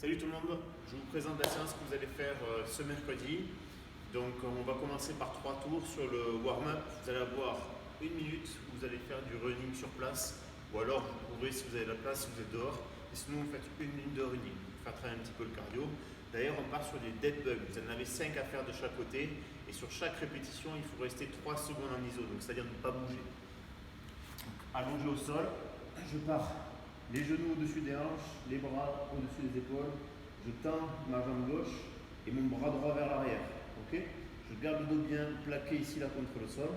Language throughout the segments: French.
Salut tout le monde, je vous présente la séance que vous allez faire ce mercredi. Donc on va commencer par 3 tours sur le warm-up. Vous allez avoir 1 minute où vous allez faire du running sur place, ou alors vous courez si vous avez la place, si vous êtes dehors. Et sinon vous faites 1 minute de running pour faire travailler un petit peu le cardio. D'ailleurs on part sur des dead bugs, vous en avez 5 à faire de chaque côté. Et sur chaque répétition il faut rester 3 secondes en iso, donc c'est-à-dire ne pas bouger. Donc, allongé au sol, je pars. Les genoux au-dessus des hanches, les bras au-dessus des épaules. Je tends ma jambe gauche et mon bras droit vers l'arrière. Okay, je garde le dos bien plaqué ici là contre le sol.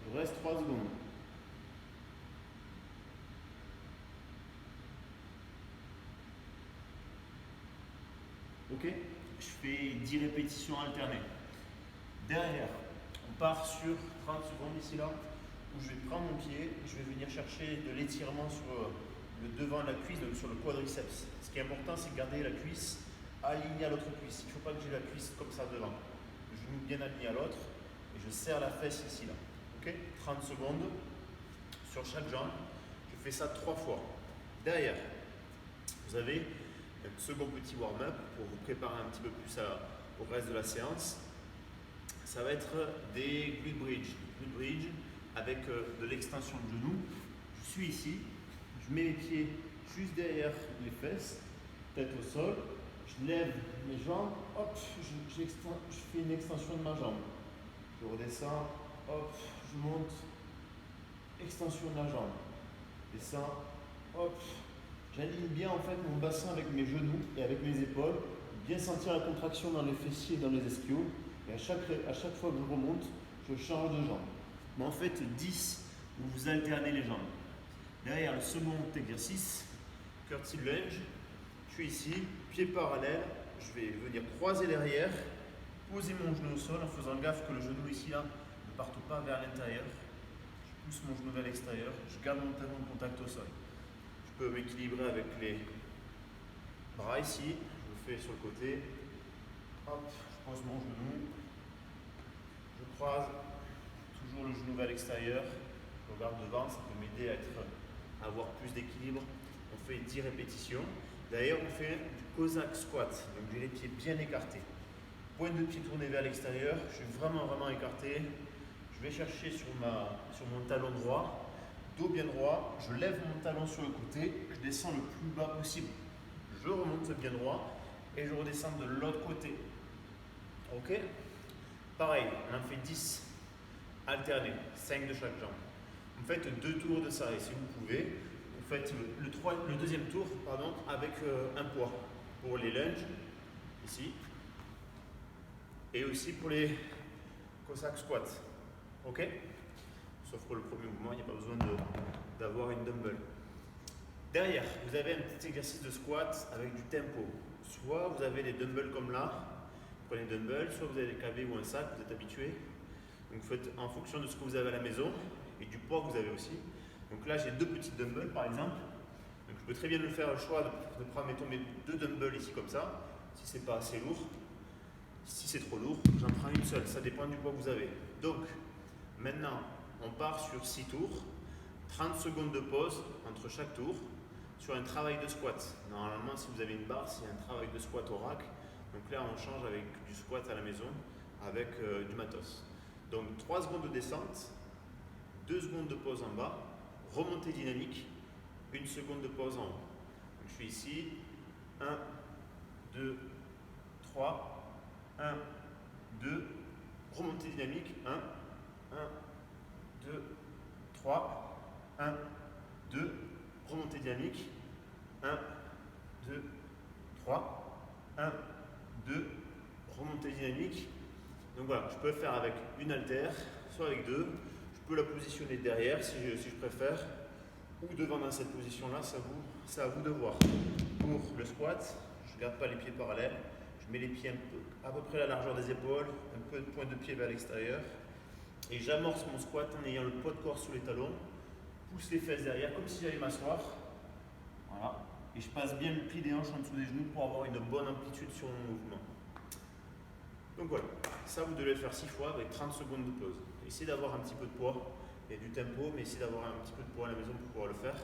Je reste 3 secondes. Ok, je fais 10 répétitions alternées. Derrière, on part sur 30 secondes ici là, où je vais prendre mon pied, je vais venir chercher de l'étirement sur le devant de la cuisse, donc sur le quadriceps. Ce qui est important, c'est de garder la cuisse alignée à l'autre cuisse. Il ne faut pas que j'ai la cuisse comme ça devant. Le genou bien aligné à l'autre et je serre la fesse ici là. Ok, 30 secondes sur chaque jambe. Je fais ça 3 fois. Derrière, vous avez un second petit warm-up pour vous préparer un petit peu plus au reste de la séance. Ça va être des glute bridge. Glute bridge avec de l'extension de genou. Je suis ici. Je mets les pieds juste derrière les fesses, tête au sol. Je lève mes jambes, hop, je fais une extension de ma jambe. Je redescends, hop, je monte, extension de la jambe. Descends, hop. J'aligne bien en fait mon bassin avec mes genoux et avec mes épaules. Bien sentir la contraction dans les fessiers et dans les ischios. Et à chaque fois que je remonte, je change de jambe. Mais en fait, 10 où vous alternez les jambes. Derrière le second exercice, curtsy lunge, je suis ici, pied parallèle, je vais venir croiser derrière, poser mon genou au sol en faisant gaffe que le genou ici là ne parte pas vers l'intérieur. Je pousse mon genou vers l'extérieur, je garde mon talon de contact au sol. Je peux m'équilibrer avec les bras ici, je le fais sur le côté, hop, je pose mon genou, je croise toujours le genou vers l'extérieur, je regarde devant, ça peut m'aider à avoir plus d'équilibre. On fait 10 répétitions. D'ailleurs, on fait du Cossack squat. Donc, j'ai les pieds bien écartés. Pointe de pied tournée vers l'extérieur. Je suis vraiment écarté. Je vais chercher sur mon talon droit. Dos bien droit. Je lève mon talon sur le côté. Je descends le plus bas possible. Je remonte bien droit et je redescends de l'autre côté. Ok? Pareil, on en fait 10 alternés, 5 de chaque jambe. Vous faites 2 tours de ça et si vous pouvez, vous faites le deuxième tour avec un poids pour les lunges, ici, et aussi pour les Cossack squats. Ok? Sauf que le premier mouvement, il n'y a pas besoin d'avoir une dumbbell. Derrière, vous avez un petit exercice de squat avec du tempo. Soit vous avez des dumbbells comme là, vous prenez des dumbbells, soit vous avez des KV ou un sac, vous êtes habitué. Donc vous faites en fonction de ce que vous avez à la maison et du poids que vous avez aussi. Donc là j'ai 2 petites dumbbells par exemple. Donc je peux très bien le faire le choix de prendre mes 2 dumbbells ici comme ça, si c'est pas assez lourd. Si c'est trop lourd, j'en prends une seule, ça dépend du poids que vous avez. Donc maintenant on part sur 6 tours, 30 secondes de pause entre chaque tour sur un travail de squat. Normalement si vous avez une barre, c'est un travail de squat au rack. Donc là on change avec du squat à la maison avec du matos. Donc 3 secondes de descente, 2 secondes de pause en bas, remontée dynamique, 1 seconde de pause en haut. Donc je suis ici, 1, 2, 3, 1, 2, remontée dynamique, 1, 2, 3, 1, 2, remontée dynamique, 1, 2, 3, 1, 2, remontée dynamique. Donc voilà, je peux le faire avec une haltère, soit avec 2. Je peux la positionner derrière si je préfère, ou devant dans cette position-là, c'est à vous de voir. Pour le squat, je ne garde pas les pieds parallèles, je mets les pieds à peu près à la largeur des épaules, un peu de pointe de pied vers l'extérieur, et j'amorce mon squat en ayant le poids de corps sous les talons, pousse les fesses derrière comme si j'allais m'asseoir. Voilà. Et je passe bien le pli des hanches en dessous des genoux pour avoir une bonne amplitude sur mon mouvement. Donc voilà, ça vous devez le faire 6 fois avec 30 secondes de pause. Essayez d'avoir un petit peu de poids et du tempo, mais essayez d'avoir un petit peu de poids à la maison pour pouvoir le faire.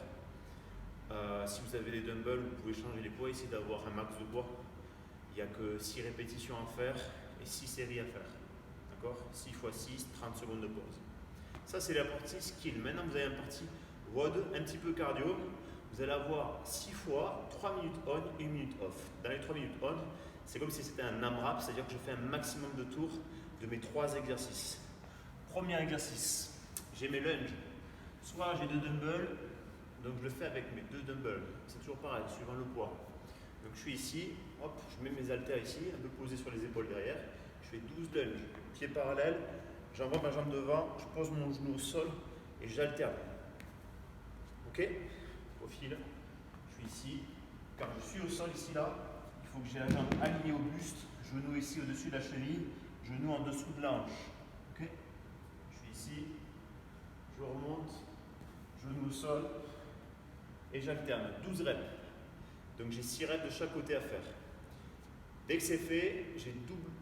Si vous avez des dumbbells, vous pouvez changer les poids, essayer d'avoir un max de poids. Il n'y a que 6 répétitions à faire et 6 séries à faire. D'accord? 6 x 6, 30 secondes de pause. Ça, c'est la partie skill. Maintenant, vous avez une partie WOD, un petit peu cardio. Vous allez avoir 6 fois 3 minutes on, 1 minute off. Dans les 3 minutes on, c'est comme si c'était un AMRAP, c'est-à-dire que je fais un maximum de tours de mes 3 exercices. Premier exercice, j'ai mes lunges. Soit j'ai 2 dumbbells, donc je le fais avec mes 2 dumbbells. C'est toujours pareil, suivant le poids. Donc je suis ici, hop, je mets mes haltères ici, un peu posés sur les épaules derrière. Je fais 12 lunges, pieds parallèles, j'envoie ma jambe devant, je pose mon genou au sol et j'alterne. Ok? Profil, je suis ici. Quand je suis au sol ici là, il faut que j'ai la jambe alignée au buste, genou ici au-dessus de la cheville, genou en dessous de la hanche. Ok? Je suis ici, je remonte, genou au sol et j'alterne. 12 reps. Donc j'ai 6 reps de chaque côté à faire. Dès que c'est fait,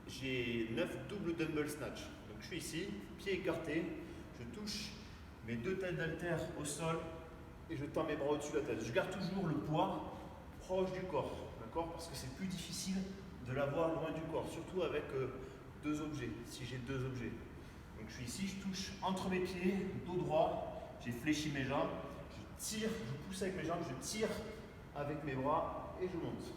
j'ai 9 doubles dumbbell snatch. Donc je suis ici, pieds écartés, je touche mes 2 têtes d'haltère au sol et je tends mes bras au-dessus de la tête. Je garde toujours le poids proche du corps, d'accord? Parce que c'est plus difficile de l'avoir loin du corps, surtout avec 2 objets, si j'ai 2 objets. Donc je suis ici, je touche entre mes pieds, dos droit, j'ai fléchi mes jambes, je tire, je pousse avec mes jambes, je tire avec mes bras et je monte.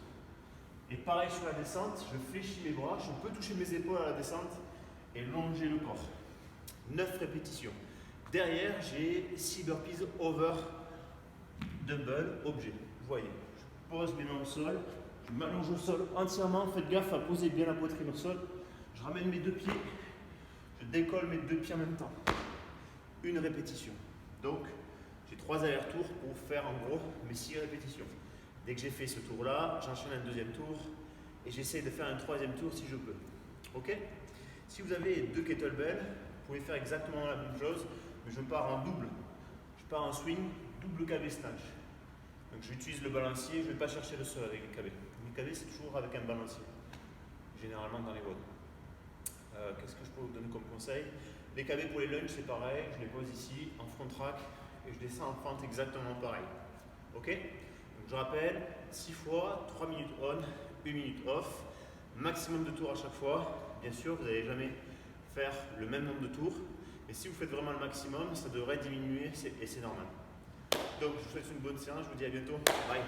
Et pareil sur la descente, je fléchis mes bras, je peux toucher mes épaules à la descente et longer le corps. 9 répétitions. Derrière, j'ai 6 burpees over dumbbell objet. Vous voyez, je pose mes mains au sol, je m'allonge au sol entièrement, faites gaffe à poser bien la poitrine au sol. Je ramène mes 2 pieds, je décolle mes 2 pieds en même temps. Une répétition. Donc, j'ai 3 allers-retours pour faire en gros mes 6 répétitions. Dès que j'ai fait ce tour-là, j'enchaîne un 2e tour et j'essaie de faire un 3e tour si je peux. Ok? Si vous avez 2 kettlebells, vous pouvez faire exactement la même chose, mais je pars en double. Je pars en swing, double KB snatch. Donc j'utilise le balancier, je ne vais pas chercher le sol avec les KB. Les KB, c'est toujours avec un balancier, généralement dans les WOD. Qu'est-ce que je peux vous donner comme conseil? Les KB pour les lunges, c'est pareil, je les pose ici en front track et je descends en fente exactement pareil. Ok? Donc je rappelle, 6 fois, 3 minutes on, 1 minute off, maximum de tours à chaque fois. Bien sûr, vous n'allez jamais faire le même nombre de tours, mais si vous faites vraiment le maximum, ça devrait diminuer et c'est normal. Donc je vous souhaite une bonne séance, je vous dis à bientôt. Bye.